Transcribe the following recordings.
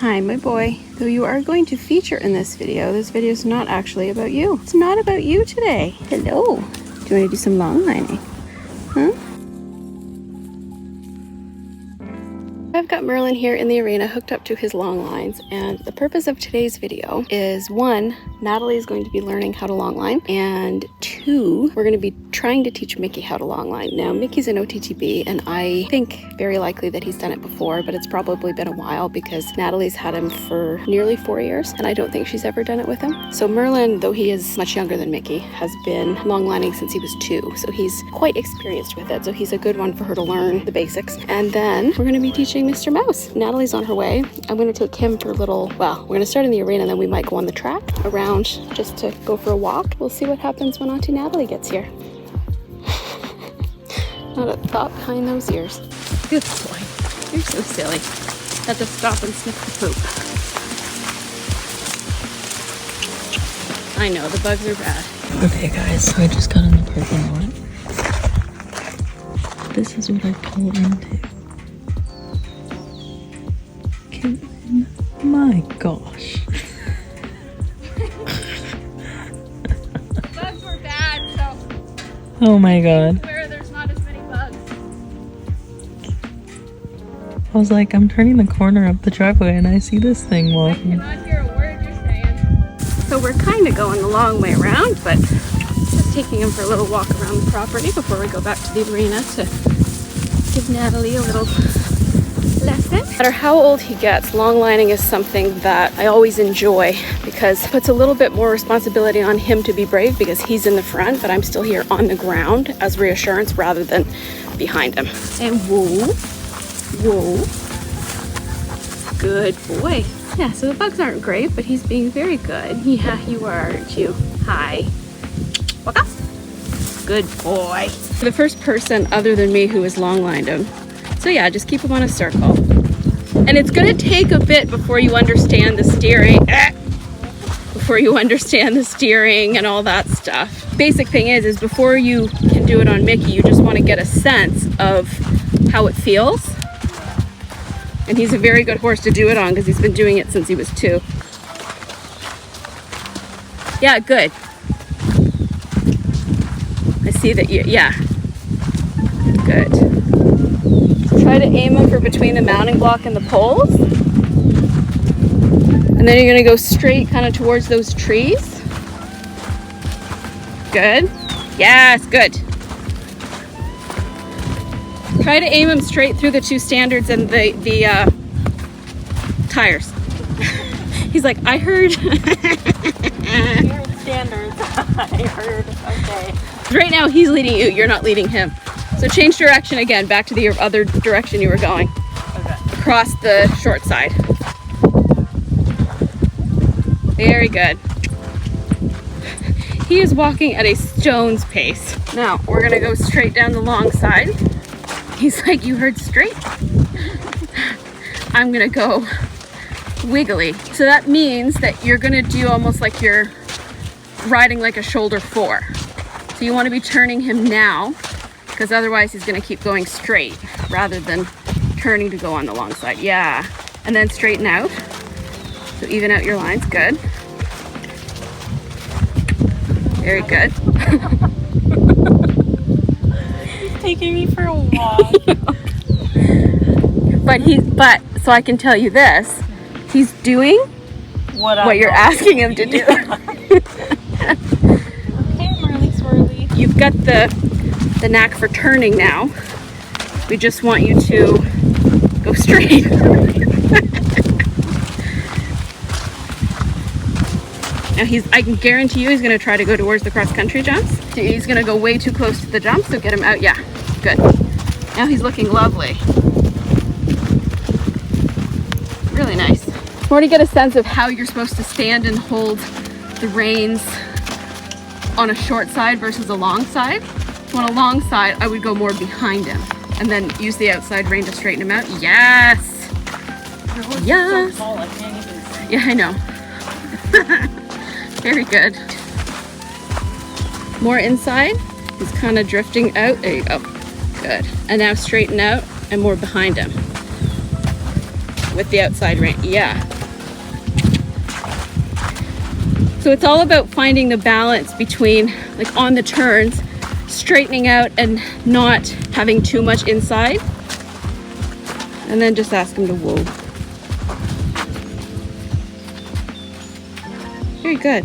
Hi, my boy. Though you are going to feature in this video is not actually about you. It's not about you today. Hello. Do you want to do some long lining? Huh? I've got Merlin here in the arena hooked up to his long lines, and the purpose of today's video is 1, Nathalie is going to be learning how to long line, and 2, we're going to be trying to teach Mickey how to long line. Now, Mickey's an OTTB, and I think very likely that he's done it before, but it's probably been a while because Nathalie's had him for nearly 4 years, and I don't think she's ever done it with him. So Merlin, though he is much younger than Mickey, has been long lining since he was 2, so he's quite experienced with it, so he's a good one for her to learn the basics. And then we're going to be teaching Mr. Mouse. Natalie's on her way. I'm going to take him for a little, well, we're going to start in the arena, and then we might go on the track around just to go for a walk. We'll see what happens when Auntie Nathalie gets here. Not a thought behind those ears. Good boy. You're so silly. Had to stop and sniff the poop. I know, the bugs are bad. Okay guys, so I just got in the parking lot. This is what I pull into. Kaitlyn, my gosh. The bugs were bad, so Oh my god. where there's not as many bugs. I was like, I'm turning the corner up the driveway and I see this thing I walking. cannot hear a word you're saying. So we're kind of going the long way around, but just taking him for a little walk around the property before we go back to the arena to give Nathalie a little lesson. No matter how old he gets, long lining is something that I always enjoy because it puts a little bit more responsibility on him to be brave because he's in the front, but I'm still here on the ground as reassurance rather than behind him. And whoa, whoa, good boy. Yeah, so the bugs aren't great, but he's being very good. Yeah, you are, aren't you? Hi. Walk up. Good boy. The first person other than me who has long lined him. So yeah, just keep him on a circle. And it's gonna take a bit before you understand the steering. Before you understand the steering and all that stuff. Basic thing is before you can do it on Mickey, you just want to get a sense of how it feels. And he's a very good horse to do it on because he's been doing it since he was 2. Yeah, good. I see that you, yeah. Good. Try to aim him for between the mounting block and the poles. And then you're going to go straight kind of towards those trees. Good. Yes, good. Try to aim him straight through the 2 standards and the tires. He's like, I heard. Standards. I heard. Okay. Right now he's leading you, you're not leading him. So change direction again, back to the other direction you were going. Okay. Across the short side. Very good. He is walking at a stone's pace. Now, we're gonna go straight down the long side. He's like, you heard straight? I'm gonna go wiggly. So that means that you're gonna do almost like you're riding like a shoulder 4. So you wanna be turning him now, because otherwise he's gonna keep going straight rather than turning to go on the long side. Yeah, and then straighten out. So even out your lines, good. Very good. He's taking me for a walk. But so I can tell you this, he's doing what you're asking him to do. Yeah. Okay, Merly Swirly. You've got the knack for turning now. We just want you to go straight. Now I can guarantee you he's gonna try to go towards the cross-country jumps. He's gonna go way too close to the jump, so get him out. Yeah, good. Now he's looking lovely. Really nice. More to get a sense of how you're supposed to stand and hold the reins on a short side versus a long side. So on a long side, I would go more behind him and then use the outside rein to straighten him out. Yes. Yes. So tall, I can't even see. Yeah, I know. Very good. More inside. He's kind of drifting out. There you go. Good. And now straighten out and more behind him. with the outside rein. Yeah. So it's all about finding the balance between, like on the turns, straightening out and not having too much inside. And then just ask him to whoa. Very good.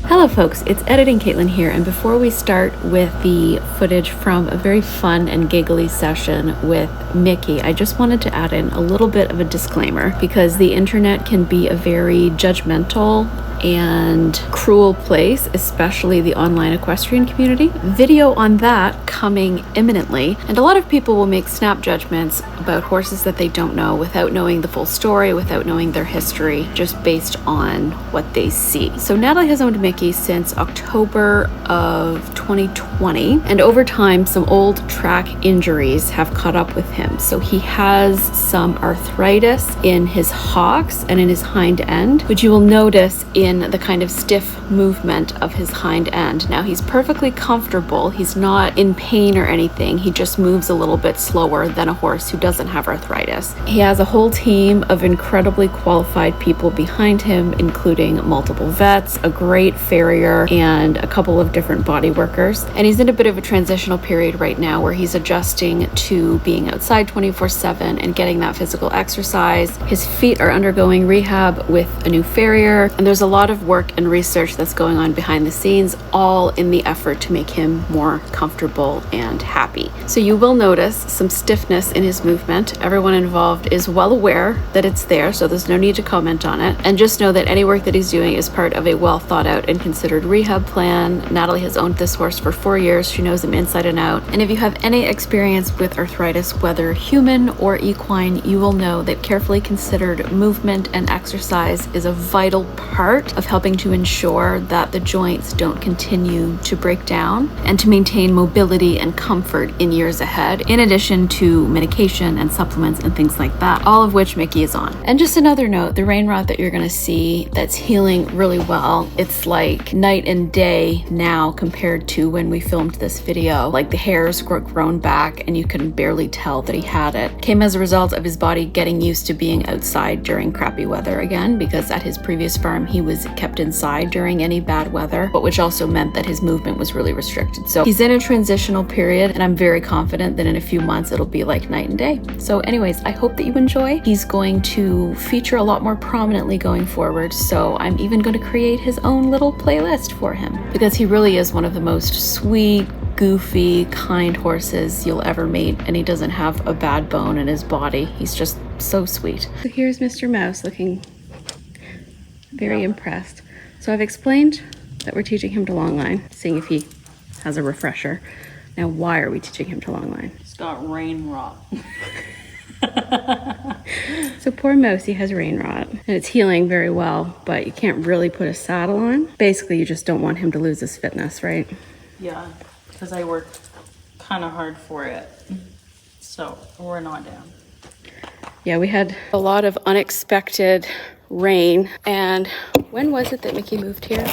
Hello folks, it's Editing Kaitlyn here, and before we start with the footage from a very fun and giggly session with Mickey, I just wanted to add in a little bit of a disclaimer because the internet can be a very judgmental and cruel place, especially the online equestrian community. Video on that coming imminently, and a lot of people will make snap judgments about horses that they don't know without knowing the full story, without knowing their history, just based on what they see. So Nathalie has owned Mickey since October of 2020, and over time some old track injuries have caught up with him. So he has some arthritis in his hocks and in his hind end, which you will notice in the kind of stiff movement of his hind end. Now he's perfectly comfortable, he's not in pain or anything, he just moves a little bit slower than a horse who doesn't have arthritis. He has a whole team of incredibly qualified people behind him, including multiple vets, a great farrier, and a couple of different body workers. And he's in a bit of a transitional period right now where he's adjusting to being outside 24/7 and getting that physical exercise. His feet are undergoing rehab with a new farrier, and there's a lot of work and research that's going on behind the scenes, all in the effort to make him more comfortable and happy. So you will notice some stiffness in his movement. Everyone involved is well aware that it's there, so there's no need to comment on it. And just know that any work that he's doing is part of a well thought out and considered rehab plan. Nathalie has owned this horse for 4 years. She knows him inside and out. And if you have any experience with arthritis, whether human or equine, you will know that carefully considered movement and exercise is a vital part of helping to ensure that the joints don't continue to break down and to maintain mobility and comfort in years ahead, in addition to medication and supplements and things like that, all of which Mickey is on. And just another note, the rein rot that you're going to see that's healing really well, it's like night and day now compared to when we filmed this video. Like the hairs were grown back and you can barely tell that he had it. Came as a result of his body getting used to being outside during crappy weather again, because at his previous farm he was kept inside during any bad weather, but which also meant that his movement was really restricted. So he's in a transitional period, and I'm very confident that in a few months it'll be like night and day. So anyways, I hope that you enjoy. He's going to feature a lot more prominently going forward, so I'm even going to create his own little playlist for him, because he really is one of the most sweet, goofy, kind horses you'll ever meet, and he doesn't have a bad bone in his body. He's just so sweet. So here's Mr. Mouse looking very impressed. So I've explained that we're teaching him to longline, seeing if he has a refresher. Now, why are we teaching him to longline? He's got rein rot. So poor Mousy has rein rot, and it's healing very well, but you can't really put a saddle on. Basically, you just don't want him to lose his fitness, right? Yeah, because I worked kind of hard for it. So we're not down. Yeah, we had a lot of unexpected rain. And when was it that Mickey moved here?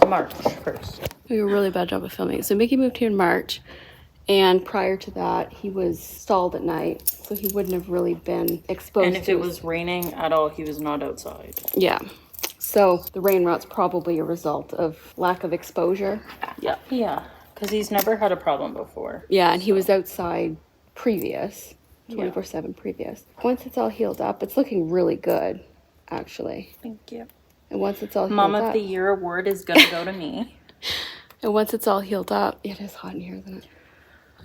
March 1st. We did a really bad job of filming. So Mickey moved here in March, and prior to that, he was stalled at night, so he wouldn't have really been exposed. And if it was raining at all, he was not outside. Yeah. So the rain rot's probably a result of lack of exposure. Yeah. Yeah, because he's never had a problem before. Yeah, and he was outside previous, 24/7 previous. Once it's all healed up, it's looking really good, actually. Thank you. And once it's all healed Mom up, of the Year award is going to go to me. and once it's all healed up, it is hot in here, isn't it?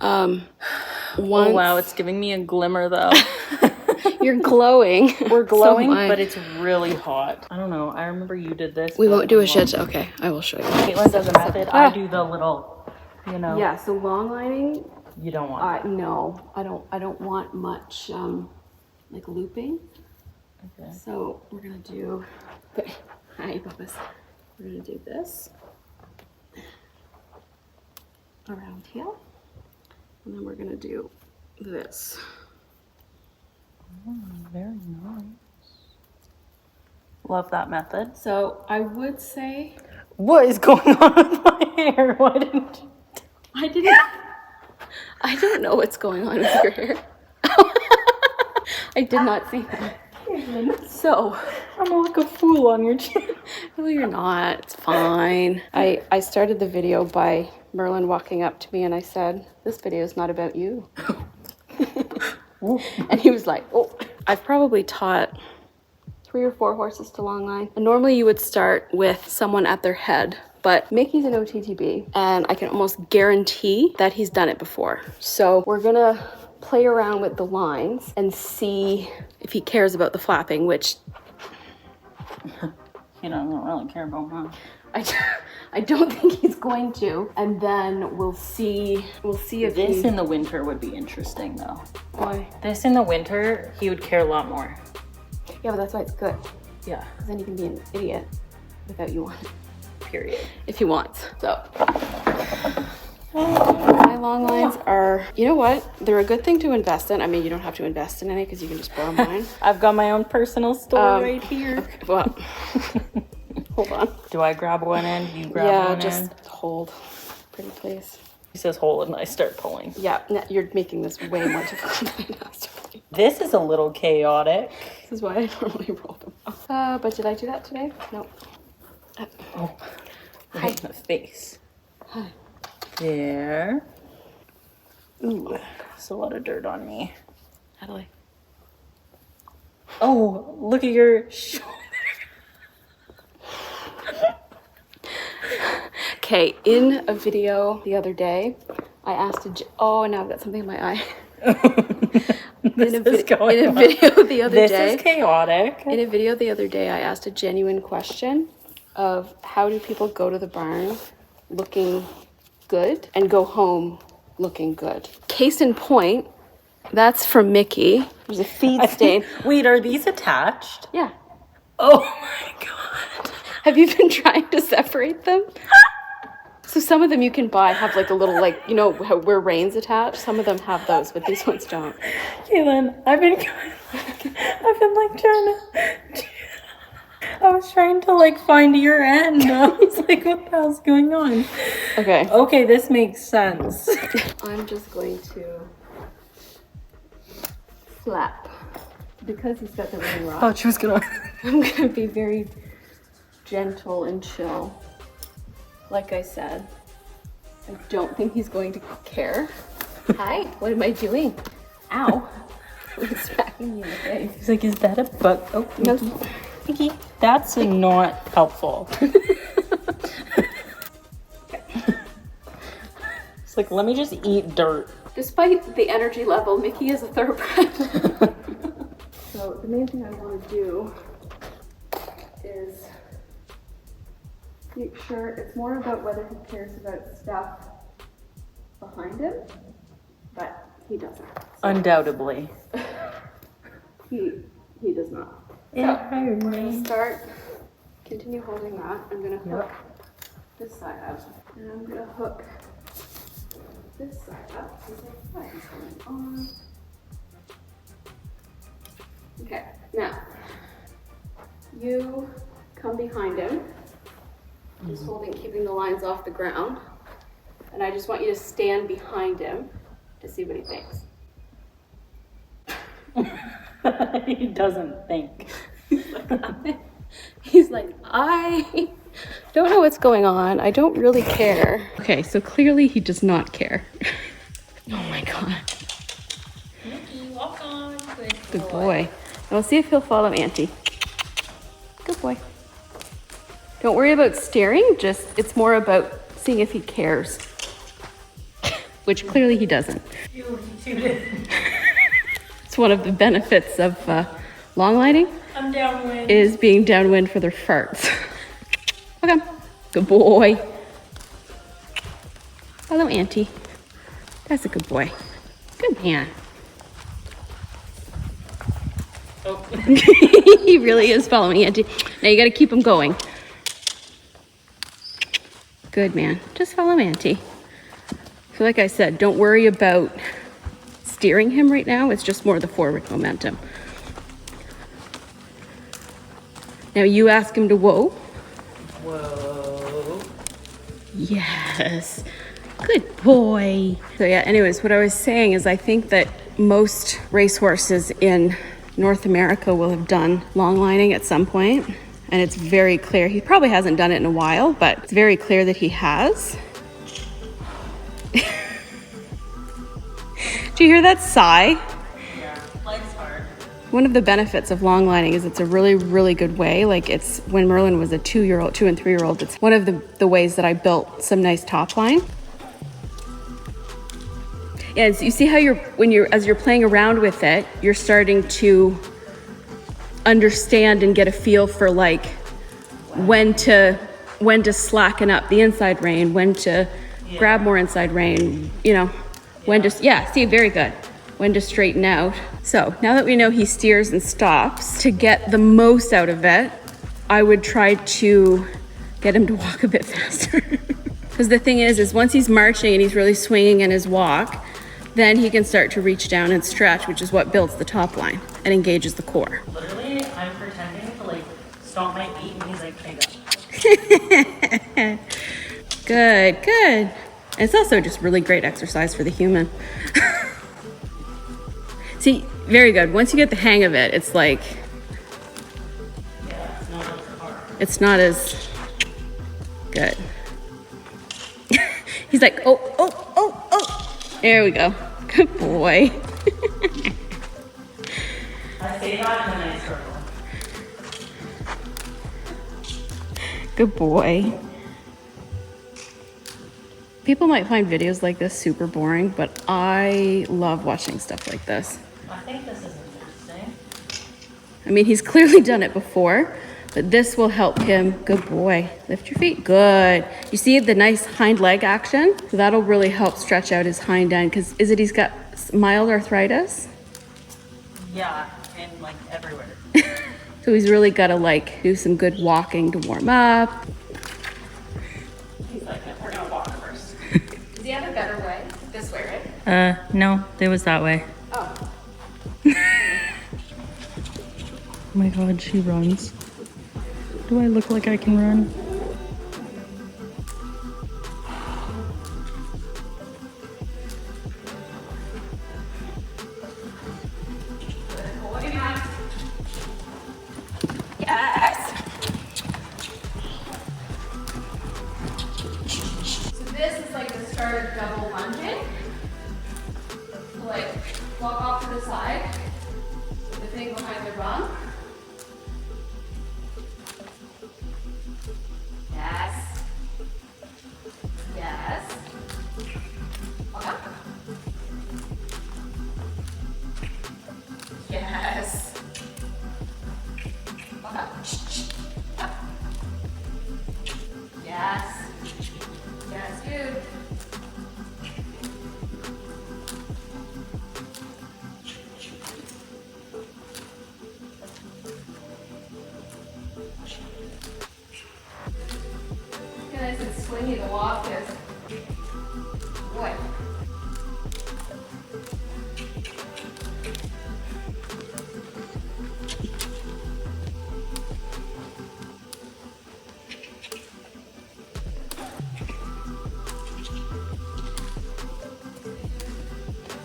Oh wow, it's giving me a glimmer though. You're glowing. We're glowing, So but it's really hot. I don't know. I remember you did this. We won't do a shit. Okay, I will show you. Kaitlyn does a method. I do the little, you know. Yeah, so long lining, You don't want that. no, I don't want much like looping. Okay. So we're gonna do, hi Bubba's. We're gonna do this around here, and then we're gonna do this. Very nice. Love that method. So I would say, What is going on with my hair? Why didn't you? I don't know what's going on with your hair. I did not see that. So, I'm like a fool on your channel. no, you're not. It's fine. I started the video by Merlin walking up to me and I said, this video is not about you. And he was like, oh. I've probably taught 3 or 4 horses to longline. And normally you would start with someone at their head, but Mickey's an OTTB and I can almost guarantee that he's done it before. So we're gonna play around with the lines and see if he cares about the flapping, which You don't really care about mine. I don't think he's going to. And then we'll see if This in the winter would be interesting though. Why? This in the winter, he would care a lot more. Yeah, but that's why it's good. Yeah. Because then he can be an idiot without you wanting. Period. If he wants. So my long lines are, you know what? They're a good thing to invest in. I mean, you don't have to invest in any because you can just borrow mine. I've got my own personal store right here. Okay, well, hold on. Do I grab one end? You grab Yeah, one just end? hold. Pretty please. He says hold and I start pulling. Yeah, you're making this way more difficult than it has to be. This is a little chaotic. This is why I normally roll them. But did I do that today? No. Oh, Hi. right in the face. Hi. There. Ooh, there's a lot of dirt on me. Natalie. Oh, look at your shoulder. Okay, in a video the other day, I asked oh, and now I've got something in my eye. This in a is going in a on. video the other This day. is chaotic. In a video the other day, I asked a genuine question of how do people go to the barn looking good and go home looking good. Case in point, that's from Mickey. There's a feed stain. Wait, are these attached? Yeah. Oh my god. Have you been trying to separate them? So some of them you can buy have like a little, like, you know how where reins attached? Some of them have those, but these ones don't. Kaitlyn, I've been like trying to, I was trying to like find your end. I was like, what the hell's going on? Okay. Okay, this makes sense. I'm just going to flap. Because he's got the ring rock, Oh, she was gonna. I'm gonna be very gentle and chill. Like I said, I don't think he's going to care. Hi, what am I doing? Ow. He's smacking me in the face. He's like, is that a bug? Oh, No. Mickey, that's not helpful. It's like, let me just eat dirt. Despite the energy level, Mickey is a thoroughbred. So the main thing I want to do is make sure it's more about whether he cares about stuff behind him, but he doesn't. Undoubtedly. He does not. Yeah, So we're gonna start. Continue holding that. I'm gonna hook this side up, and I'm gonna hook this side up. He's like, what is going on? Okay, now you come behind him, just holding, keeping the lines off the ground, and I just want you to stand behind him to see what he thinks. He doesn't think. He's like, I don't know what's going on. I don't really care. Okay, so clearly he does not care. Oh my god. Mickey, walk on. Good boy. Now we'll see if he'll follow Auntie. Good boy. Don't worry about staring, just it's more about seeing if he cares. Which clearly he doesn't. It's one of the benefits of longlining. I'm downwind. Is being downwind for their farts. Okay, good boy. Follow Auntie. That's a good boy. Good man. Oh. He really is following Auntie. Now you gotta keep him going. Good man. Just follow Auntie. So like I said, don't worry about steering him right now. It's just more the forward momentum. Now you ask him to whoa. Whoa. Yes. Good boy. So yeah, anyways, what I was saying is I think that most racehorses in North America will have done longlining at some point, and it's very clear. He probably hasn't done it in a while, but it's very clear that he has. Do you hear that sigh? Yeah, life's hard. One of the benefits of longlining is it's a really, really good way. Like, it's when Merlin was a 2-year-old, 2 and 3-year-old, it's one of the ways that I built some nice top line. Yeah, so you see how as you're playing around with it, you're starting to understand and get a feel for like when to slacken up the inside rein, when to grab more inside rein, you know, when to, see, very good. When to straighten out. So now that we know he steers and stops, to get the most out of it, I would try to get him to walk a bit faster. Because the thing is once he's marching and he's really swinging in his walk, then he can start to reach down and stretch, which is what builds the top line and engages the core. Literally, I'm pretending to like stomp my feet and he's like, hey, go. Good, good. And it's also just really great exercise for the human. See, very good. Once you get the hang of it, it's like, Yeah, it's not as hard. it's not as good. He's like, oh. There we go. Good boy. I say that in a nice circle. Good boy. People might find videos like this super boring, but I love watching stuff like this. I think this is interesting. I mean, he's clearly done it before, but this will help him. Good boy. Lift your feet. Good. You see the nice hind leg action? So that'll really help stretch out his hind end, because he's got mild arthritis? Yeah, and like everywhere. So he's really got to like do some good walking to warm up. He's like, we're gonna walk first. Does he have a better way? This way, right? No, it was that way. Oh. Oh my god, she runs. Do I look like I can run? Yes! So this is like the start of double lunging. So like walk off to the side with the thing behind the rung. Yes. Yes. Walk up. Yes. Walk up. Up. Yes. Yes, good. Nice and swingy the walk is. Boy.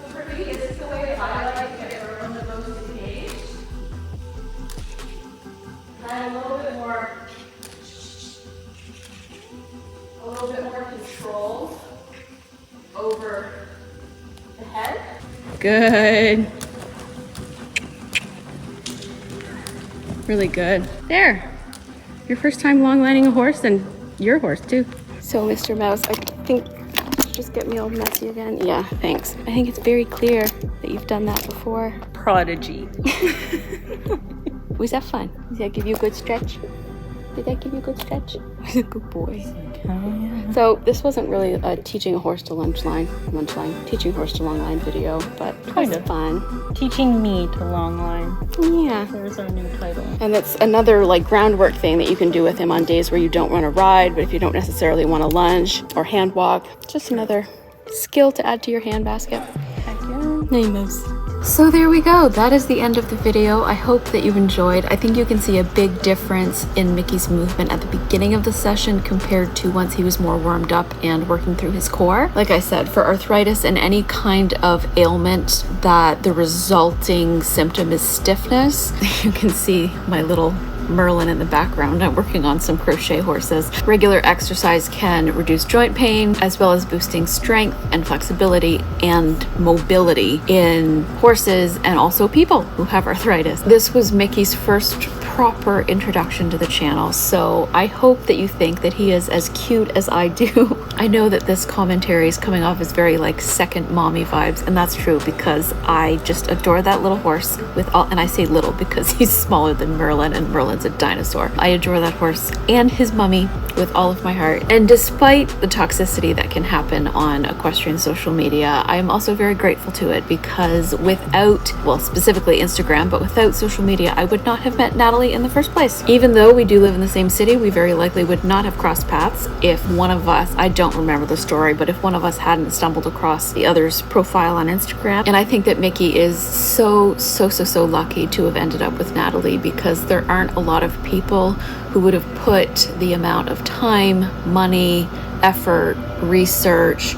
So for me, this is the way I like to get around the most engaged. And a little bit more control over the head. Good. Really good. There. Your first time long lining a horse, and your horse too. So Mr. Mouse, I think, did you just get me all messy again? Yeah, thanks. I think it's very clear that you've done that before. Prodigy. Was that fun? Did that give you a good stretch? Did that give you a good stretch? Good boy. Okay. So this wasn't really a teaching a horse to teaching horse to long line video, but it was fun. Teaching me to long line. Yeah. There's our new title. And that's another like groundwork thing that you can do with him on days where you don't want to ride, but if you don't necessarily want to lunge or hand walk, just another skill to add to your hand basket. Heck yeah. Hey, Moose. So there we go. That is the end of the video. I hope that you've enjoyed. I think you can see a big difference in Mickey's movement at the beginning of the session compared to once he was more warmed up and working through his core. Like I said, for arthritis and any kind of ailment that the resulting symptom is stiffness, you can see my little Merlin in the background. I'm working on some crochet horses. Regular exercise can reduce joint pain as well as boosting strength and flexibility and mobility in horses and also people who have arthritis. This was Mickey's first proper introduction to the channel, so I hope that you think that he is as cute as I do. I know that this commentary is coming off as very like second mommy vibes, and that's true because I just adore that little horse with all, and I say little because he's smaller than Merlin and Merlin's a dinosaur. I adore that horse and his mummy with all of my heart. And despite the toxicity that can happen on equestrian social media, I am also very grateful to it because without, well, specifically Instagram, but without social media, I would not have met Nathalie in the first place. Even though we do live in the same city, we very likely would not have crossed paths if one of us, I don't remember the story, but if one of us hadn't stumbled across the other's profile on Instagram. And I think that Mickey is so lucky to have ended up with Nathalie because there aren't a lot of people who would have put the amount of time, money, effort, research,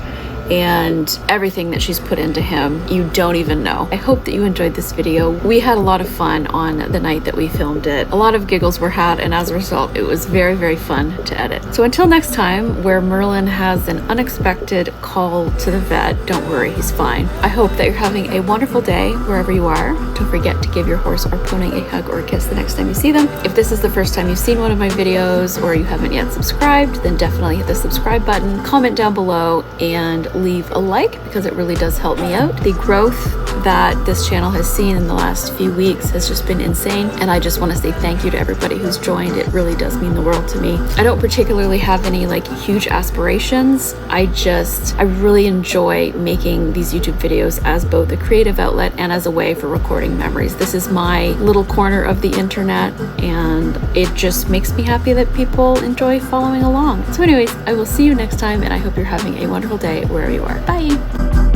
and everything that she's put into him. You don't even know. I hope that you enjoyed this video. We had a lot of fun on the night that we filmed it. A lot of giggles were had, and as a result, it was very fun to edit. So until next time, where Merlin has an unexpected call to the vet, don't worry, he's fine. I hope that you're having a wonderful day wherever you are. Don't forget to give your horse or pony a hug or a kiss the next time you see them. If this is the first time you've seen one of my videos or you haven't yet subscribed, then definitely hit the subscribe button, comment down below, and leave a like because it really does help me out. The growth that this channel has seen in the last few weeks has just been insane, and I just want to say thank you to everybody who's joined. It really does mean the world to me. I don't particularly have any like huge aspirations. I really enjoy making these YouTube videos as both a creative outlet and as a way for recording memories. This is my little corner of the internet, and it just makes me happy that people enjoy following along. So anyways, I will see you next time, and I hope you're having a wonderful day wherever you are. Bye!